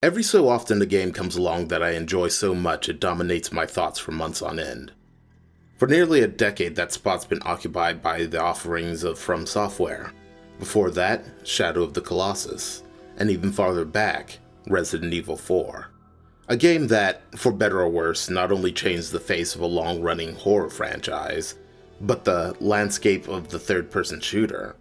Every so often a game comes along that I enjoy so much it dominates my thoughts for months on end. For nearly a decade that spot's been occupied by the offerings of From Software. Before that, Shadow of the Colossus, and even farther back, Resident Evil 4. A game that, for better or worse, not only changed the face of a long-running horror franchise, but the landscape of the third-person shooter.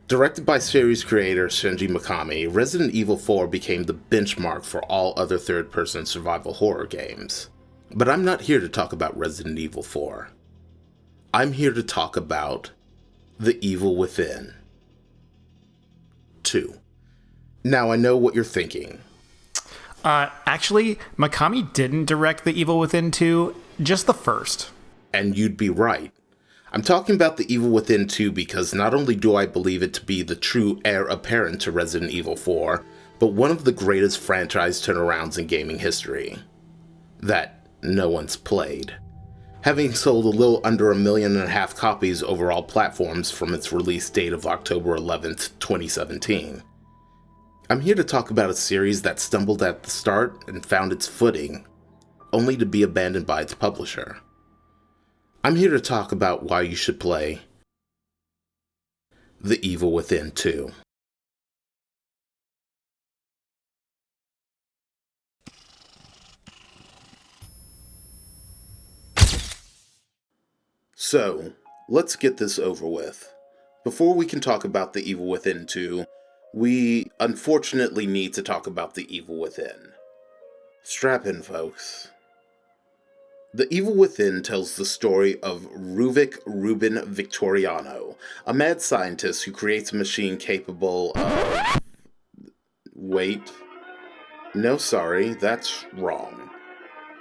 Directed by series creator Shinji Mikami, Resident Evil 4 became the benchmark for all other third-person survival horror games. But I'm not here to talk about Resident Evil 4. I'm here to talk about The Evil Within 2. Now I know what you're thinking. Actually, Mikami didn't direct The Evil Within 2, just the first. And you'd be right. I'm talking about The Evil Within 2 because not only do I believe it to be the true heir apparent to Resident Evil 4, but one of the greatest franchise turnarounds in gaming history. That no one's played. Having sold a little under 1.5 million copies over all platforms from its release date of October 11th, 2017. I'm here to talk about a series that stumbled at the start and found its footing, only to be abandoned by its publisher. I'm here to talk about why you should play The Evil Within 2. So, let's get this over with. Before we can talk about The Evil Within 2, we unfortunately need to talk about The Evil Within. Strap in, folks. The Evil Within tells the story of Ruvik Ruben Victoriano, a mad scientist who creates a machine capable of... Wait. No, sorry, that's wrong.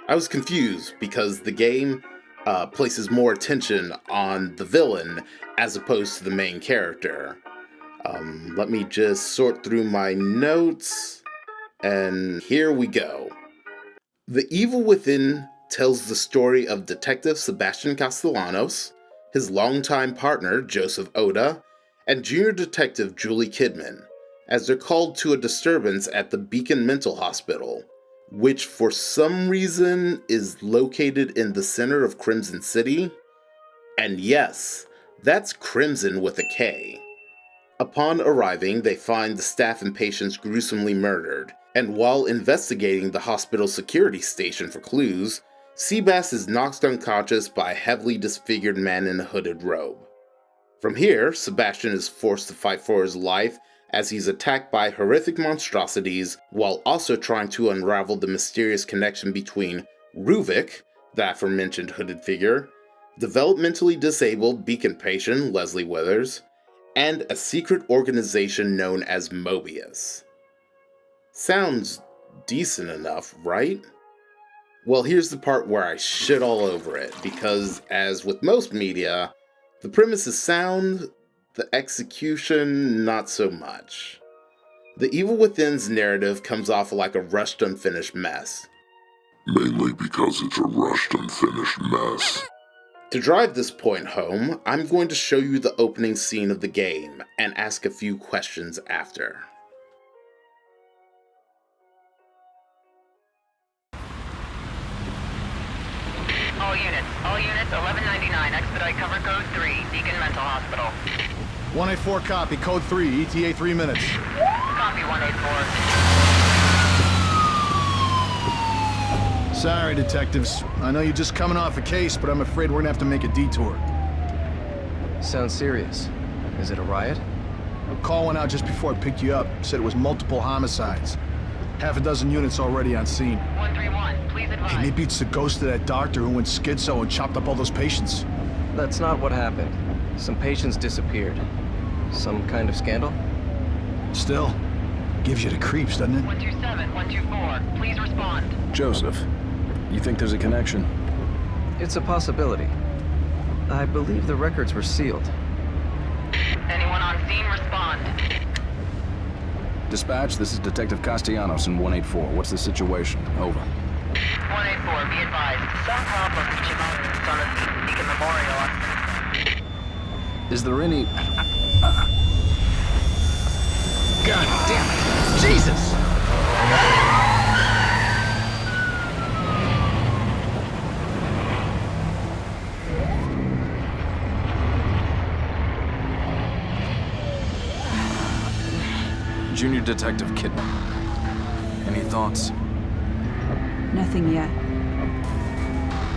I was confused because the game places more attention on the villain as opposed to the main character. Let me just sort through my notes, and here we go. The Evil Within tells the story of Detective Sebastian Castellanos, his longtime partner Joseph Oda, and Junior Detective Julie Kidman, as they're called to a disturbance at the Beacon Mental Hospital, which for some reason is located in the center of Crimson City. And yes, that's Crimson with a K. Upon arriving, they find the staff and patients gruesomely murdered, and while investigating the hospital security station for clues, Seabass is knocked unconscious by a heavily disfigured man in a hooded robe. From here, Sebastian is forced to fight for his life as he's attacked by horrific monstrosities while also trying to unravel the mysterious connection between Ruvik, the aforementioned hooded figure, developmentally disabled Beacon patient Leslie Withers, and a secret organization known as Mobius. Sounds decent enough, right? Well, here's the part where I shit all over it, because as with most media, the premise is sound, the execution not so much. The Evil Within's narrative comes off like a rushed, unfinished mess. Mainly because it's a rushed, unfinished mess. To drive this point home, I'm going to show you the opening scene of the game and ask a few questions after. All units, 1199, expedite cover code 3, Beacon Mental Hospital. 184 copy, code 3, ETA 3 minutes. Copy 184. Sorry, detectives. I know you're just coming off a case, but I'm afraid we're gonna have to make a detour. Sounds serious. Is it a riot? A call went out just before I picked you up. Said it was multiple homicides. Half a dozen units already on scene. 131, please advise. Hey, maybe it's the ghost of that doctor who went schizo and chopped up all those patients. That's not what happened. Some patients disappeared. Some kind of scandal? Still, gives you the creeps, doesn't it? 127, 124, please respond. Joseph, you think there's a connection? It's a possibility. I believe the records were sealed. Anyone on scene, respond. Dispatch, this is Detective Castellanos in 184. What's the situation? Over. 184, be advised. Some problem reaching out on the Beacon Memorial. Is there any... God damn it! Jesus! Junior Detective Kidman. Any thoughts? Nothing yet.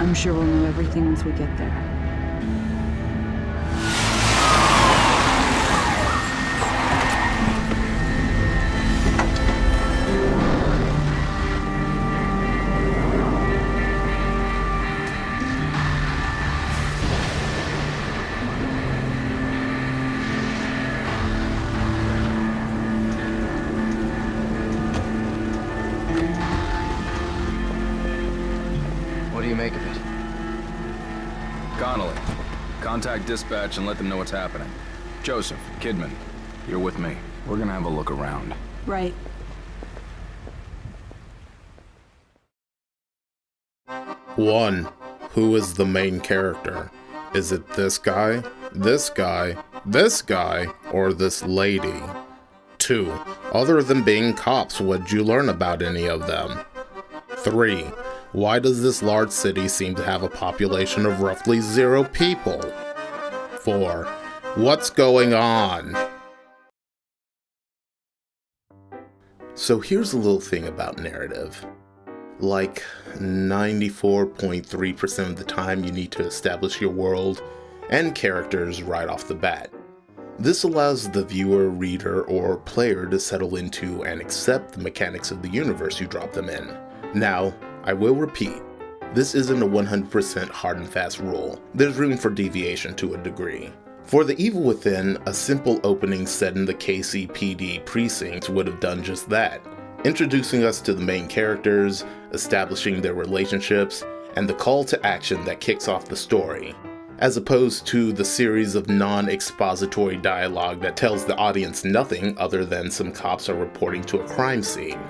I'm sure we'll know everything once we get there. What do you make of it? Connolly, contact dispatch and let them know what's happening. Joseph, Kidman, you're with me. We're gonna have a look around. Right. One, who is the main character? Is it this guy, this guy, this guy, or this lady? 2. Other than being cops, would you learn about any of them? 3. Why does this large city seem to have a population of roughly 0 people? 4. What's going on? So here's a little thing about narrative. Like 94.3% of the time you need to establish your world and characters right off the bat. This allows the viewer, reader, or player to settle into and accept the mechanics of the universe you drop them in. Now, I will repeat, this isn't a 100% hard and fast rule. There's room for deviation to a degree. For The Evil Within, a simple opening set in the KCPD precinct would have done just that, introducing us to the main characters, establishing their relationships, and the call to action that kicks off the story, as opposed to the series of non-expository dialogue that tells the audience nothing other than some cops are reporting to a crime scene.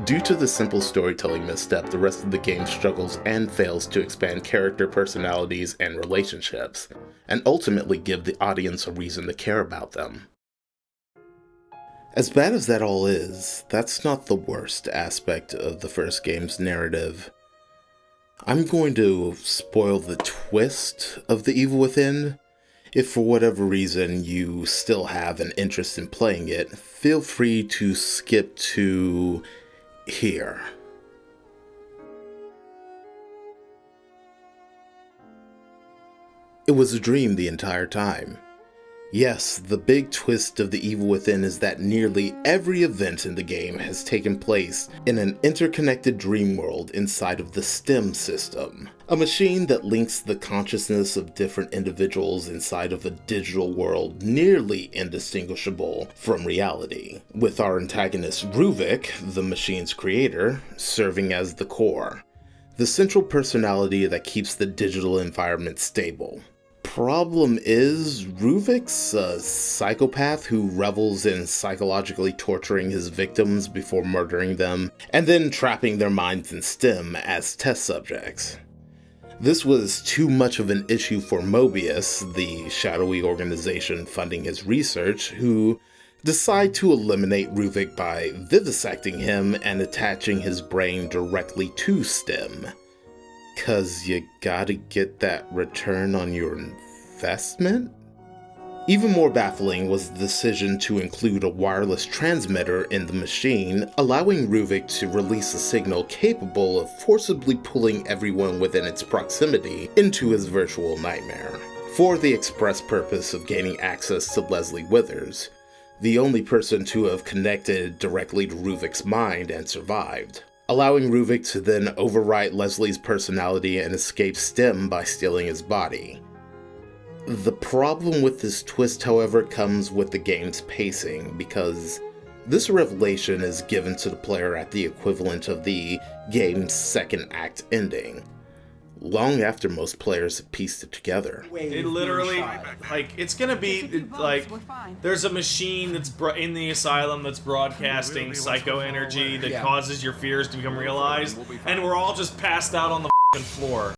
Due to the simple storytelling misstep, the rest of the game struggles and fails to expand character personalities and relationships, and ultimately give the audience a reason to care about them. As bad as that all is, that's not the worst aspect of the first game's narrative. I'm going to spoil the twist of The Evil Within. If for whatever reason you still have an interest in playing it, feel free to skip to here. It was a dream the entire time. Yes, the big twist of The Evil Within is that nearly every event in the game has taken place in an interconnected dream world inside of the STEM system, a machine that links the consciousness of different individuals inside of a digital world nearly indistinguishable from reality, with our antagonist Ruvik, the machine's creator, serving as the core, the central personality that keeps the digital environment stable. Problem is, Ruvik's a psychopath who revels in psychologically torturing his victims before murdering them, and then trapping their minds in STEM as test subjects. This was too much of an issue for Mobius, the shadowy organization funding his research, who decide to eliminate Ruvik by vivisecting him and attaching his brain directly to STEM. 'Cause you gotta get that return on your investment? Even more baffling was the decision to include a wireless transmitter in the machine, allowing Ruvik to release a signal capable of forcibly pulling everyone within its proximity into his virtual nightmare, for the express purpose of gaining access to Leslie Withers, the only person to have connected directly to Ruvik's mind and survived, allowing Ruvik to then overwrite Leslie's personality and escape STEM by stealing his body. The problem with this twist, however, comes with the game's pacing, because this revelation is given to the player at the equivalent of the game's second act ending, long after most players have pieced it together. It literally, like, it's gonna be, like, there's a machine that's in the asylum that's broadcasting psycho energy that causes your fears to become realized, and we're all just passed out on the f***ing floor.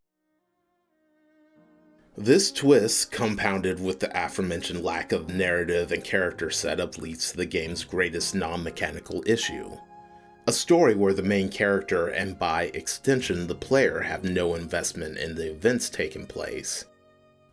This twist, compounded with the aforementioned lack of narrative and character setup, leads to the game's greatest non-mechanical issue. A story where the main character, and by extension the player, have no investment in the events taking place.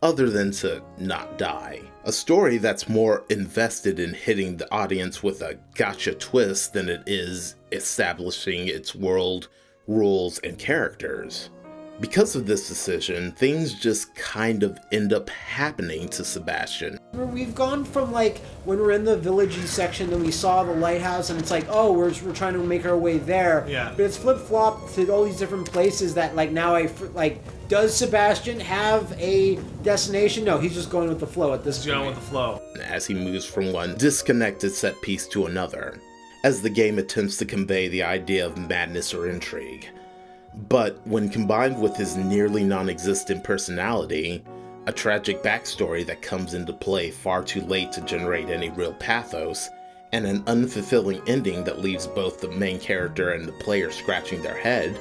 other than to not die. A story that's more invested in hitting the audience with a gotcha twist than it is establishing its world, rules, and characters. Because of this decision, things just kind of end up happening to Sebastian. We've gone from like when we're in the villagey section and we saw the lighthouse and it's like, oh, we're trying to make our way there. Yeah. But it's flip-flopped to all these different places that like now does Sebastian have a destination? No, he's just going with the flow at this point. He's going with the flow. As he moves from one disconnected set piece to another, as the game attempts to convey the idea of madness or intrigue. But when combined with his nearly non-existent personality, a tragic backstory that comes into play far too late to generate any real pathos, and an unfulfilling ending that leaves both the main character and the player scratching their head,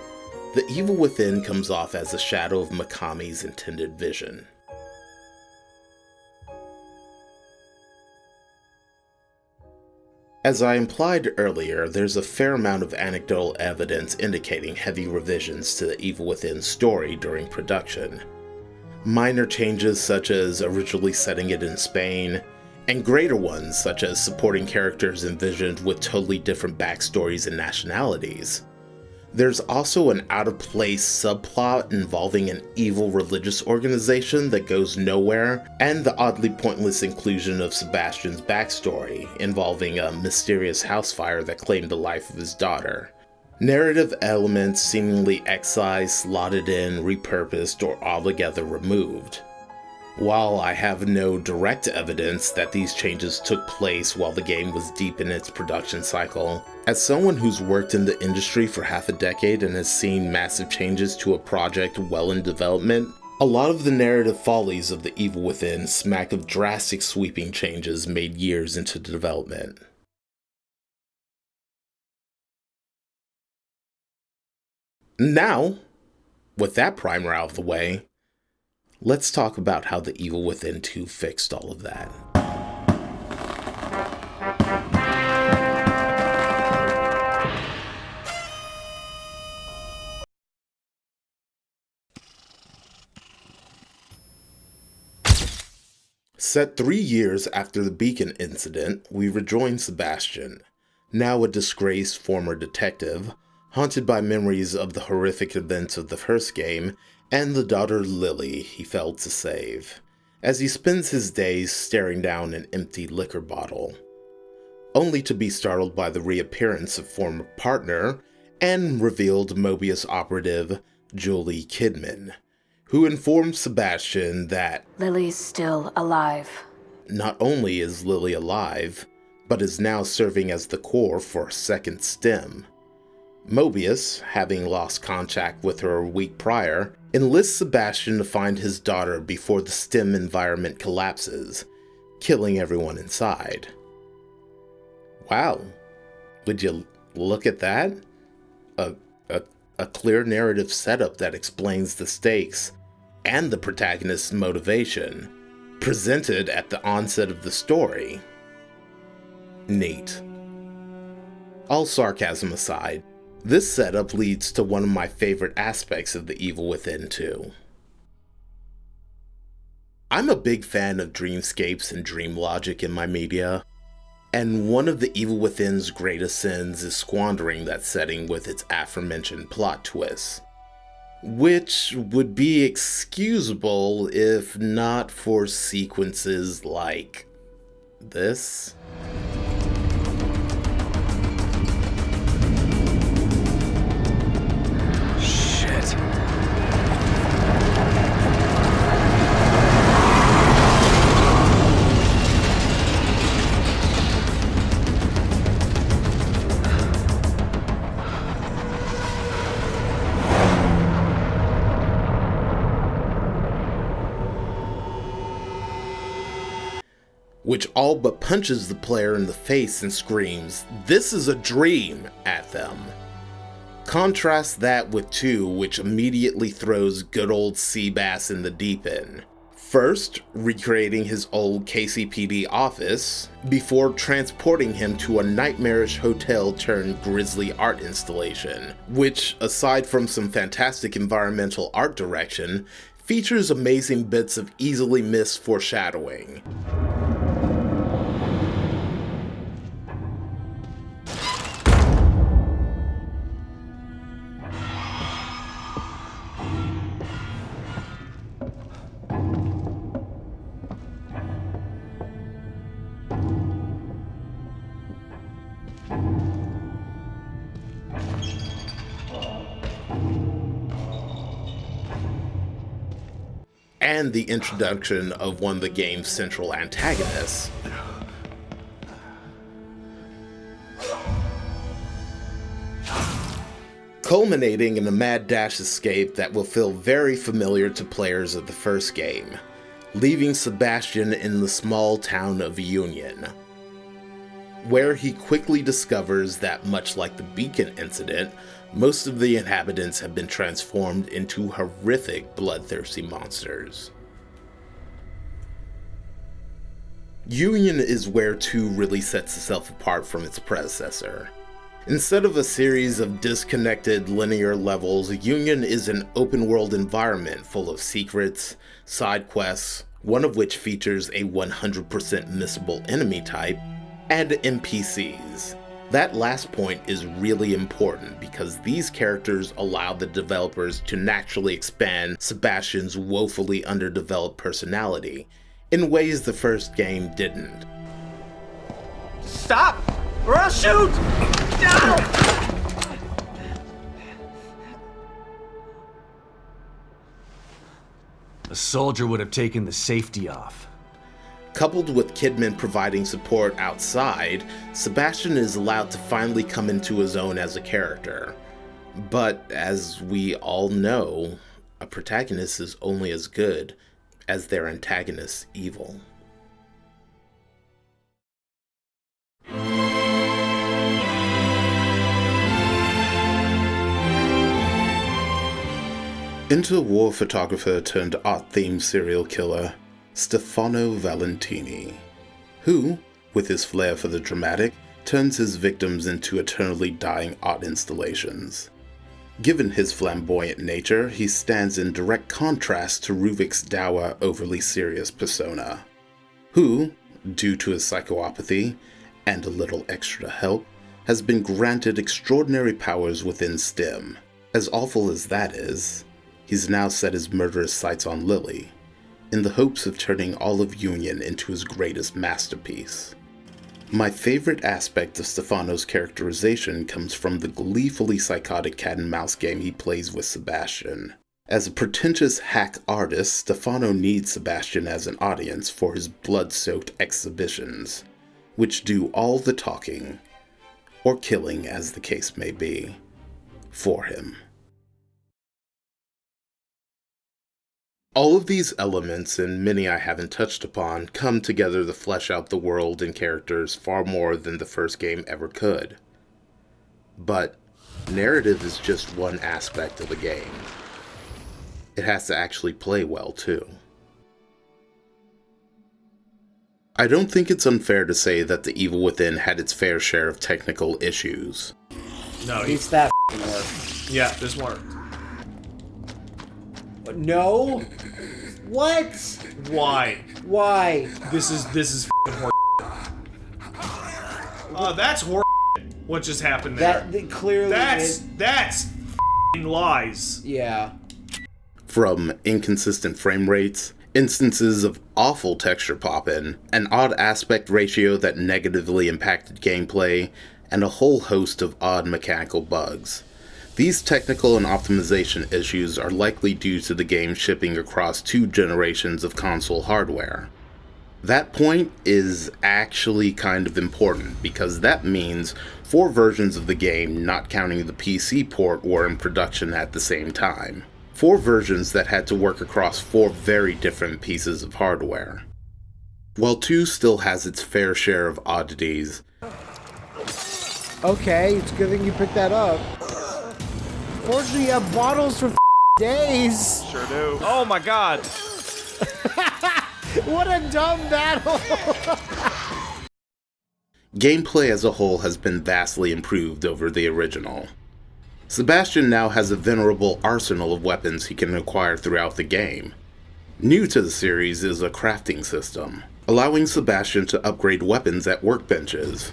The Evil Within comes off as a shadow of Mikami's intended vision. As I implied earlier, there's a fair amount of anecdotal evidence indicating heavy revisions to the Evil Within story during production. Minor changes such as originally setting it in Spain, and greater ones such as supporting characters envisioned with totally different backstories and nationalities. There's also an out-of-place subplot involving an evil religious organization that goes nowhere, and the oddly pointless inclusion of Sebastian's backstory, involving a mysterious house fire that claimed the life of his daughter. Narrative elements seemingly excised, slotted in, repurposed, or altogether removed. While I have no direct evidence that these changes took place while the game was deep in its production cycle, as someone who's worked in the industry for half a decade and has seen massive changes to a project well in development, a lot of the narrative follies of The Evil Within smack of drastic sweeping changes made years into development. Now, with that primer out of the way, let's talk about how The Evil Within 2 fixed all of that. Set 3 years after the Beacon incident, we rejoin Sebastian, now a disgraced former detective, haunted by memories of the horrific events of the first game and the daughter Lily he failed to save, as he spends his days staring down an empty liquor bottle, only to be startled by the reappearance of former partner and revealed Mobius operative Julie Kidman, who informs Sebastian that Lily's still alive. Not only is Lily alive, but is now serving as the core for a second stem. Mobius, having lost contact with her a week prior, enlists Sebastian to find his daughter before the STEM environment collapses, killing everyone inside. Wow, would you look at that? A clear narrative setup that explains the stakes and the protagonist's motivation, presented at the onset of the story. Neat. All sarcasm aside, this setup leads to one of my favorite aspects of The Evil Within 2. I'm a big fan of dreamscapes and dream logic in my media, and one of The Evil Within's greatest sins is squandering that setting with its aforementioned plot twists, which would be excusable if not for sequences like this. Which all but punches the player in the face and screams, "This is a dream," at them. Contrast that with 2, which immediately throws good old Seabass in the deep end. First, recreating his old KCPD office, before transporting him to a nightmarish hotel turned grisly art installation, which, aside from some fantastic environmental art direction, features amazing bits of easily missed foreshadowing. And the introduction of one of the game's central antagonists. Culminating in a mad dash escape that will feel very familiar to players of the first game, leaving Sebastian in the small town of Union, where he quickly discovers that, much like the Beacon incident, most of the inhabitants have been transformed into horrific, bloodthirsty monsters. Union is where 2 really sets itself apart from its predecessor. Instead of a series of disconnected linear levels, Union is an open-world environment full of secrets, side quests, one of which features a 100% missable enemy type, and NPCs. That last point is really important because these characters allow the developers to naturally expand Sebastian's woefully underdeveloped personality in ways the first game didn't. Stop! Or I'll shoot! No! A soldier would have taken the safety off. Coupled with Kidman providing support outside, Sebastian is allowed to finally come into his own as a character. But as we all know, a protagonist is only as good as their antagonist's evil. Into war photographer turned art-themed serial killer, Stefano Valentini, who, with his flair for the dramatic, turns his victims into eternally dying art installations. Given his flamboyant nature, he stands in direct contrast to Ruvik's dour, overly serious persona, who, due to his psychopathy and a little extra help, has been granted extraordinary powers within STEM. As awful as that is, he's now set his murderous sights on Lily, in the hopes of turning all of Union into his greatest masterpiece. My favorite aspect of Stefano's characterization comes from the gleefully psychotic cat-and-mouse game he plays with Sebastian. As a pretentious hack artist, Stefano needs Sebastian as an audience for his blood-soaked exhibitions, which do all the talking, or killing as the case may be, for him. All of these elements, and many I haven't touched upon, come together to flesh out the world and characters far more than the first game ever could. But narrative is just one aspect of the game. It has to actually play well, too. I don't think it's unfair to say that The Evil Within had its fair share of technical issues. No, It's that work. Yeah, this worked. No? What? Why? Why? This is f***ing horse. That's horse. What just happened there? That clearly. That's f***ing lies. Yeah. From inconsistent frame rates, instances of awful texture pop-in, an odd aspect ratio that negatively impacted gameplay, and a whole host of odd mechanical bugs. These technical and optimization issues are likely due to the game shipping across 2 generations of console hardware. That point is actually kind of important, because that means 4 versions of the game, not counting the PC port, were in production at the same time. 4 versions that had to work across 4 very different pieces of hardware. While 2 still has its fair share of oddities. Okay, it's good that you picked that up. Fortunately, you have bottles for days. Sure do. Oh my god. What a dumb battle. Gameplay as a whole has been vastly improved over the original. Sebastian now has a venerable arsenal of weapons he can acquire throughout the game. New to the series is a crafting system, allowing Sebastian to upgrade weapons at workbenches,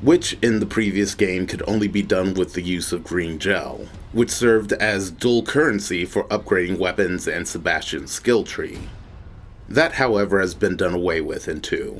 which in the previous game could only be done with the use of green gel, which served as dual currency for upgrading weapons and Sebastian's skill tree. That, however, has been done away with in 2,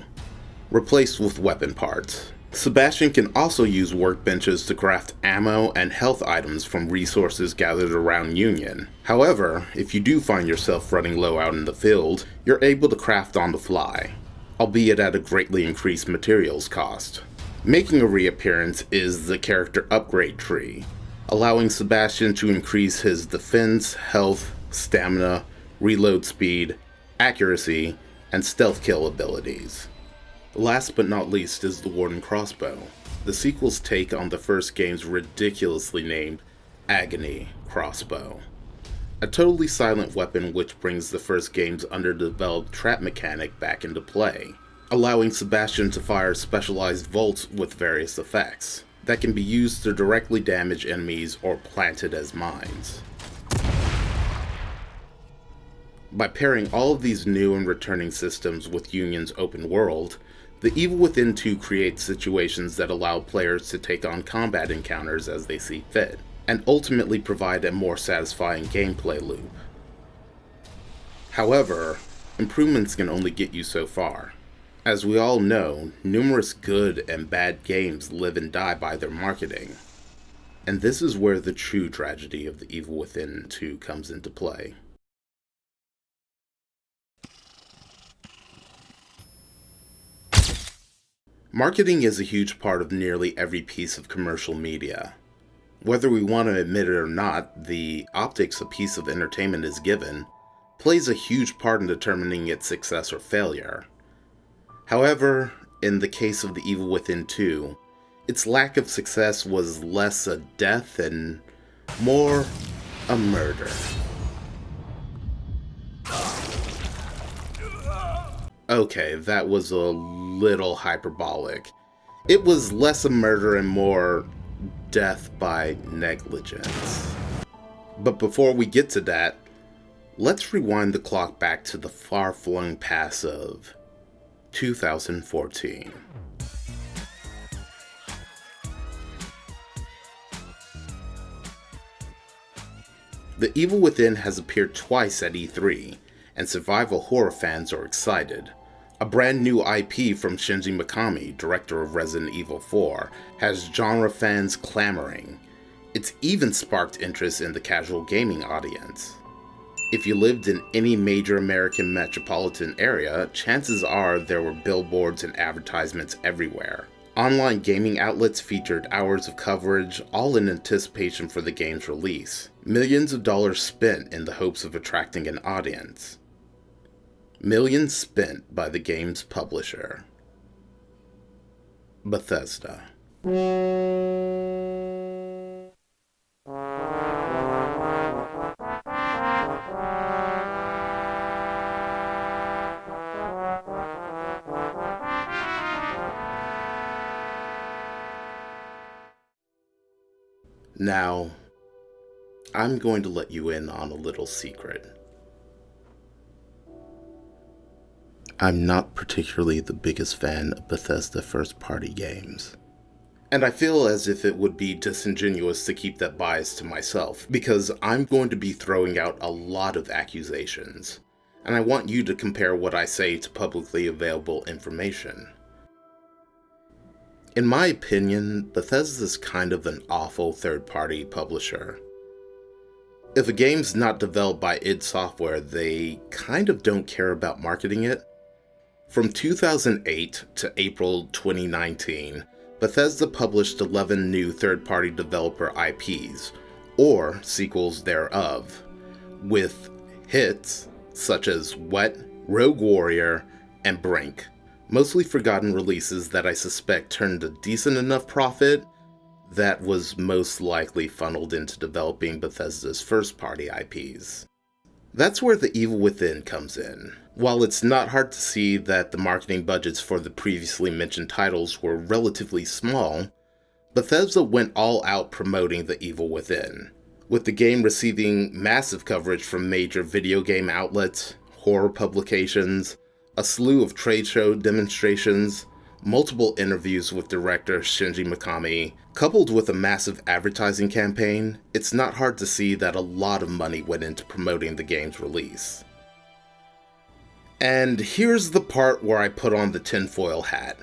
replaced with weapon parts. Sebastian can also use workbenches to craft ammo and health items from resources gathered around Union. However, if you do find yourself running low out in the field, you're able to craft on the fly, albeit at a greatly increased materials cost. Making a reappearance is the character upgrade tree, allowing Sebastian to increase his defense, health, stamina, reload speed, accuracy, and stealth kill abilities. Last but not least is the Warden Crossbow, the sequel's take on the first game's ridiculously named Agony Crossbow. A totally silent weapon which brings the first game's underdeveloped trap mechanic back into play, allowing Sebastian to fire specialized bolts with various effects that can be used to directly damage enemies or planted as mines. By pairing all of these new and returning systems with Union's open world, The Evil Within 2 creates situations that allow players to take on combat encounters as they see fit, and ultimately provide a more satisfying gameplay loop. However, improvements can only get you so far. As we all know, numerous good and bad games live and die by their marketing. And this is where the true tragedy of The Evil Within 2 comes into play. Marketing is a huge part of nearly every piece of commercial media. Whether we want to admit it or not, the optics a piece of entertainment is given plays a huge part in determining its success or failure. However, in the case of The Evil Within 2, its lack of success was less a death and more a murder. Okay, that was a little hyperbolic. It was less a murder and more death by negligence. But before we get to that, let's rewind the clock back to the far-flung past of 2014. The Evil Within has appeared twice at E3, and survival horror fans are excited. A brand new IP from Shinji Mikami, director of Resident Evil 4, has genre fans clamoring. It's even sparked interest in the casual gaming audience. If you lived in any major American metropolitan area, chances are there were billboards and advertisements everywhere. Online gaming outlets featured hours of coverage, all in anticipation for the game's release. Millions of dollars spent in the hopes of attracting an audience. Millions spent by the game's publisher, Bethesda. Now, I'm going to let you in on a little secret. I'm not particularly the biggest fan of Bethesda first-party games. And I feel as if it would be disingenuous to keep that bias to myself, because I'm going to be throwing out a lot of accusations, and I want you to compare what I say to publicly available information. In my opinion, Bethesda is kind of an awful third-party publisher. If a game's not developed by id Software, they kind of don't care about marketing it. From 2008 to April 2019, Bethesda published 11 new third-party developer IPs, or sequels thereof, with hits such as Wet, Rogue Warrior, and Brink. Mostly forgotten releases that I suspect turned a decent enough profit that was most likely funneled into developing Bethesda's first-party IPs. That's where The Evil Within comes in. While it's not hard to see that the marketing budgets for the previously mentioned titles were relatively small, Bethesda went all out promoting The Evil Within, with the game receiving massive coverage from major video game outlets, horror publications, a slew of trade show demonstrations, multiple interviews with director Shinji Mikami. Coupled with a massive advertising campaign, it's not hard to see that a lot of money went into promoting the game's release. And here's the part where I put on the tinfoil hat.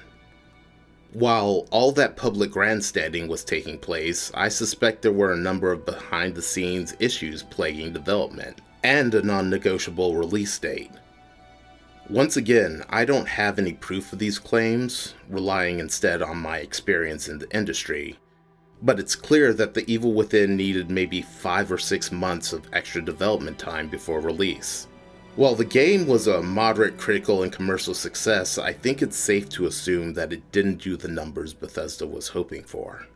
While all that public grandstanding was taking place, I suspect there were a number of behind-the-scenes issues plaguing development, and a non-negotiable release date. Once again, I don't have any proof of these claims, relying instead on my experience in the industry, but it's clear that The Evil Within needed maybe 5 or 6 months of extra development time before release. While the game was a moderate critical and commercial success, I think it's safe to assume that it didn't do the numbers Bethesda was hoping for.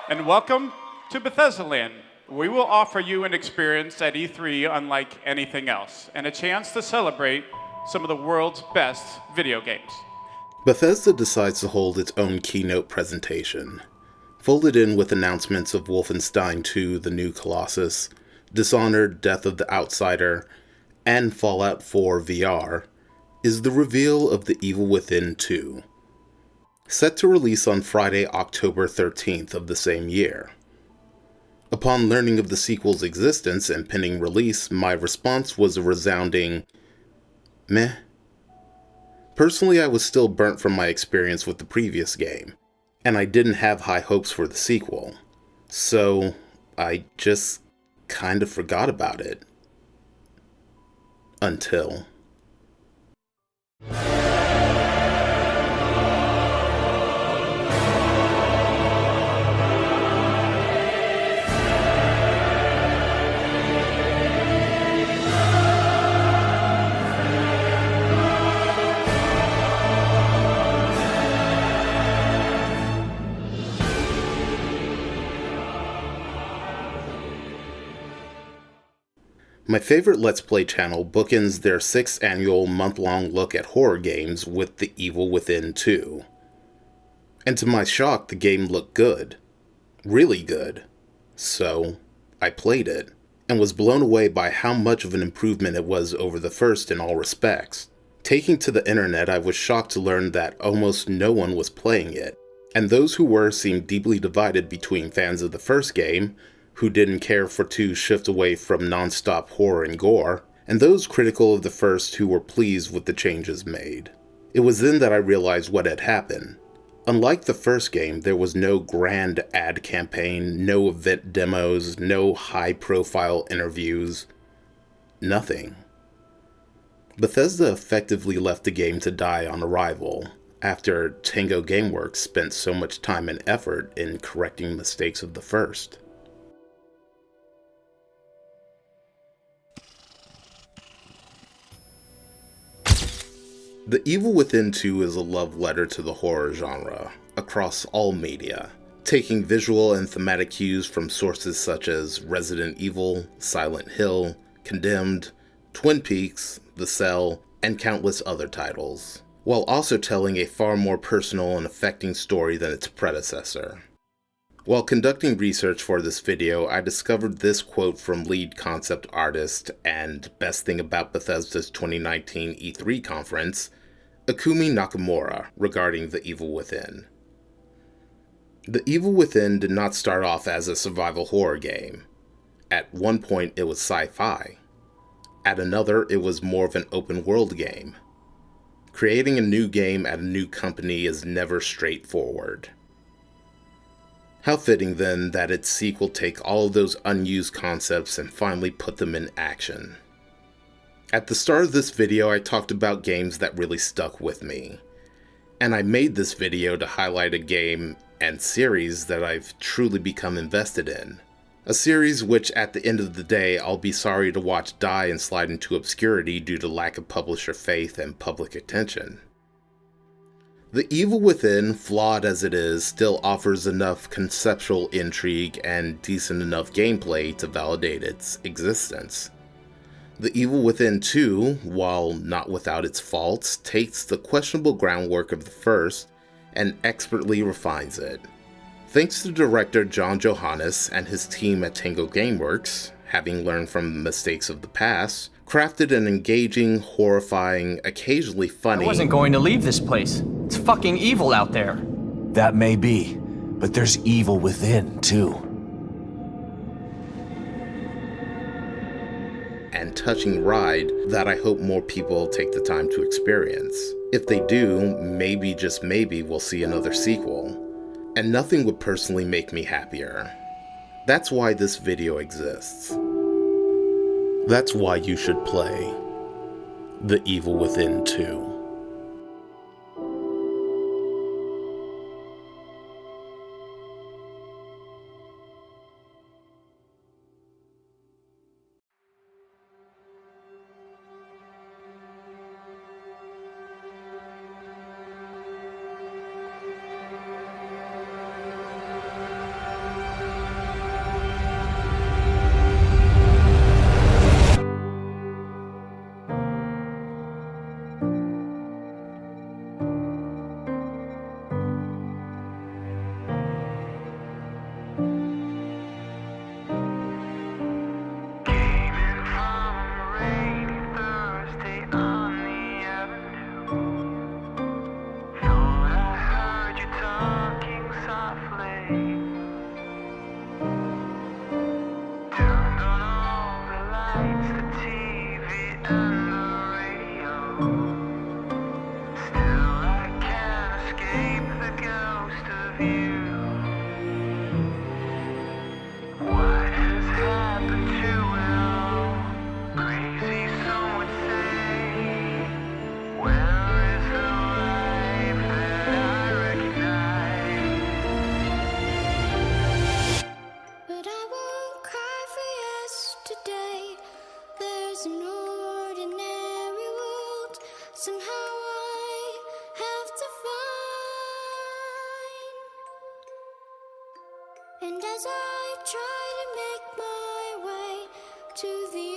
And welcome to Bethesda Land. We will offer you an experience at E3 unlike anything else, and a chance to celebrate some of the world's best video games. Bethesda decides to hold its own keynote presentation. Folded in with announcements of Wolfenstein 2: The New Colossus, Dishonored: Death of the Outsider, and Fallout 4 VR, is the reveal of The Evil Within 2. Set to release on Friday, October 13th of the same year. Upon learning of the sequel's existence and pending release, my response was a resounding meh. Personally, I was still burnt from my experience with the previous game, and I didn't have high hopes for the sequel, so I just kind of forgot about it. Until... My favorite Let's Play channel bookends their 6th annual month-long look at horror games with The Evil Within 2. And to my shock, the game looked good. Really good. So, I played it, and was blown away by how much of an improvement it was over the first in all respects. Taking to the internet, I was shocked to learn that almost no one was playing it, and those who were seemed deeply divided between fans of the first game, who didn't care for 2's shift away from non-stop horror and gore, and those critical of the first who were pleased with the changes made. It was then that I realized what had happened. Unlike the first game, there was no grand ad campaign, no event demos, no high-profile interviews. Nothing. Bethesda effectively left the game to die on arrival, after Tango Gameworks spent so much time and effort in correcting mistakes of the first. The Evil Within 2 is a love letter to the horror genre, across all media, taking visual and thematic cues from sources such as Resident Evil, Silent Hill, Condemned, Twin Peaks, The Cell, and countless other titles, while also telling a far more personal and affecting story than its predecessor. While conducting research for this video, I discovered this quote from lead concept artist and best thing about Bethesda's 2019 E3 conference, Akumi Nakamura, regarding The Evil Within. The Evil Within did not start off as a survival horror game. At one point it was sci-fi. At another it was more of an open world game. Creating a new game at a new company is never straightforward. How fitting then that its sequel take all of those unused concepts and finally put them in action. At the start of this video I talked about games that really stuck with me, and I made this video to highlight a game and series that I've truly become invested in. A series which at the end of the day I'll be sorry to watch die and slide into obscurity due to lack of publisher faith and public attention. The Evil Within, flawed as it is, still offers enough conceptual intrigue and decent enough gameplay to validate its existence. The Evil Within 2, while not without its faults, takes the questionable groundwork of the first and expertly refines it. Thanks to director John Johannes and his team at Tango Gameworks, having learned from the mistakes of the past, crafted an engaging, horrifying, occasionally funny... I wasn't going to leave this place. It's fucking evil out there. That may be, but there's evil within, too. And touching ride that I hope more people take the time to experience. If they do, maybe, just maybe, we'll see another sequel. And nothing would personally make me happier. That's why this video exists. That's why you should play The Evil Within 2. And as I try to make my way to the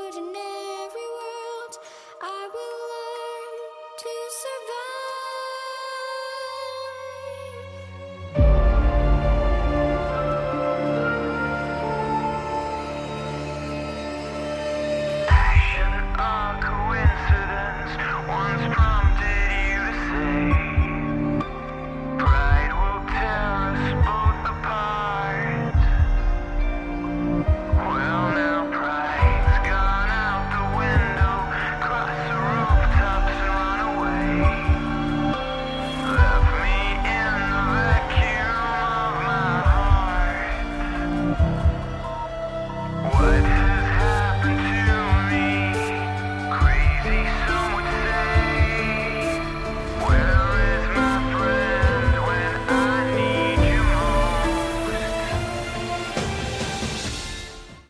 ordinary world, I will learn to survive.